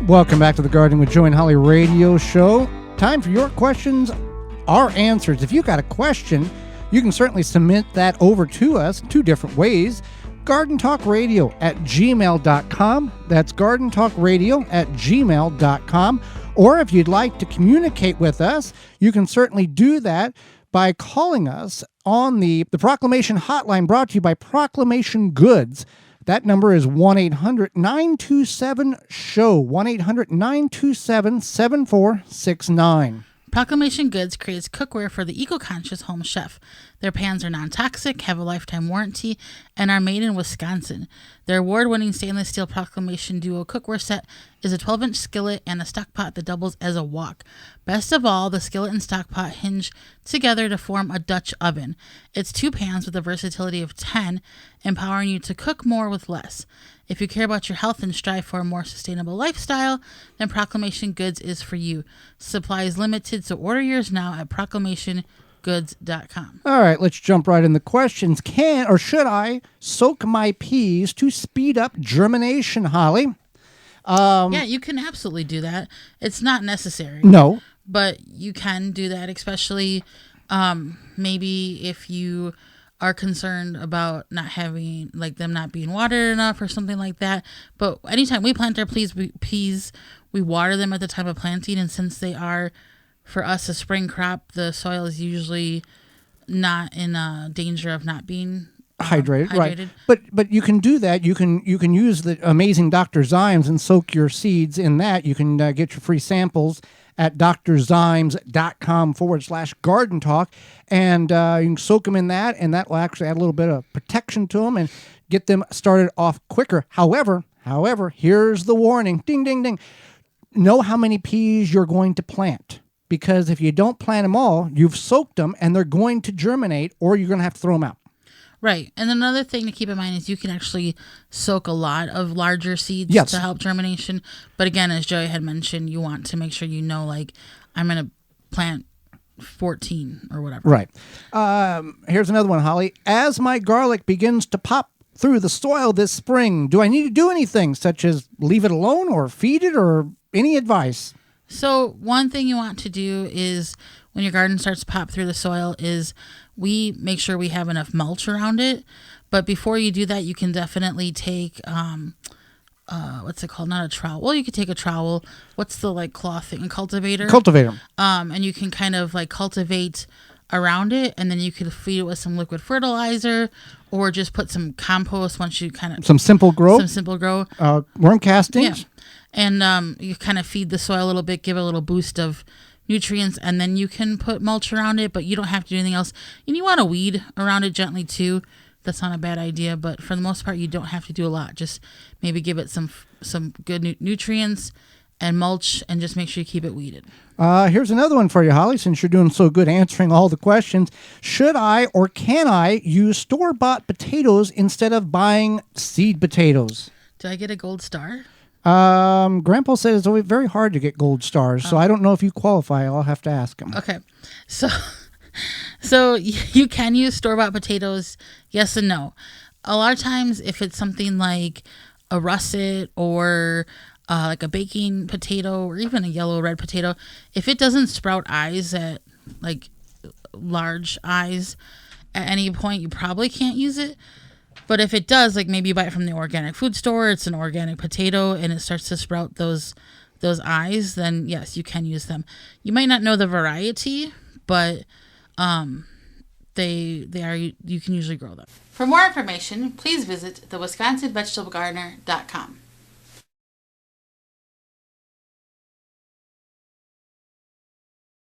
Welcome back to the Garden with Joe and Holly radio show. Time for your questions, our answers. If you've got a question, you can certainly submit that over to us two different ways. GardenTalkRadio@gmail.com. That's GardenTalkRadio@gmail.com. Or if you'd like to communicate with us, you can certainly do that by calling us on the Proclamation Hotline brought to you by Proclamation Goods. That number is 1-800-927-SHOW, 1-800-927-7469. Proclamation Goods creates cookware for the eco-conscious home chef. Their pans are non-toxic, have a lifetime warranty, and are made in Wisconsin. Their award-winning stainless steel Proclamation Duo cookware set is a 12-inch skillet and a stock pot that doubles as a wok. Best of all, the skillet and stock pot hinge together to form a Dutch oven. It's 2 pans with a versatility of 10, empowering you to cook more with less. If you care about your health and strive for a more sustainable lifestyle, then Proclamation Goods is for you. Supply is limited, so order yours now at proclamationgoods.com. All right, let's jump right in the questions. Can or should I soak my peas to speed up germination, Holly? Yeah, you can absolutely do that. It's not necessary. No. But you can do that, especially maybe if you are concerned about not having, like, them not being watered enough or something like that. But anytime we plant our peas, we water them at the time of planting. And since they are, for us, a spring crop, the soil is usually not in danger of not being hydrated. Right. But you can do that. You can use the amazing Dr. Zymes and soak your seeds in that. You can get your free samples at drzymes.com/garden talk, and you can soak them in that, and that will actually add a little bit of protection to them and get them started off quicker. However, here's the warning. Ding, ding, ding. Know how many peas you're going to plant, because if you don't plant them all, you've soaked them, and they're going to germinate, or you're going to have to throw them out. Right. And another thing to keep in mind is you can actually soak a lot of larger seeds to help germination. But again, as Joey had mentioned, you want to make sure you know, like, I'm going to plant 14 or whatever. Right. Here's another one, Holly. As my garlic begins to pop through the soil this spring, do I need to do anything, such as leave it alone or feed it, or any advice? So one thing you want to do is when your garden starts to pop through the soil is we make sure we have enough mulch around it. But before you do that, you can definitely take, what's it called? Not a trowel. Well, you could take a trowel. What's the, like, cloth thing? A cultivator? Cultivator. And you can kind of, like, cultivate around it, and then you could feed it with some liquid fertilizer or just put some compost once you kind of... Some simple grow. Worm castings. Yeah. And you kind of feed the soil a little bit, give it a little boost of nutrients, and then you can put mulch around it, but you don't have to do anything else. And you want to weed around it gently too. That's not a bad idea, but for the most part, you don't have to do a lot. Just maybe give it some good nutrients and mulch, and just make sure you keep it weeded. Here's another one for you, Holly, since you're doing so good answering all the questions. Should I or can I use store-bought potatoes instead of buying seed potatoes? Did I get a gold star? Grandpa said it's always very hard to get gold stars, so I don't know if you qualify. I'll have to ask him. Okay. So you can use store-bought potatoes, yes and no. A lot of times, if it's something like a russet or like a baking potato or even a yellow red potato, if it doesn't sprout eyes at, like, large eyes at any point, you probably can't use it. But if it does, like, maybe you buy it from the organic food store, it's an organic potato, and it starts to sprout those eyes, then yes, you can use them. You might not know the variety, but you can usually grow them. For more information, please visit thewisconsinvegetablegardener.com.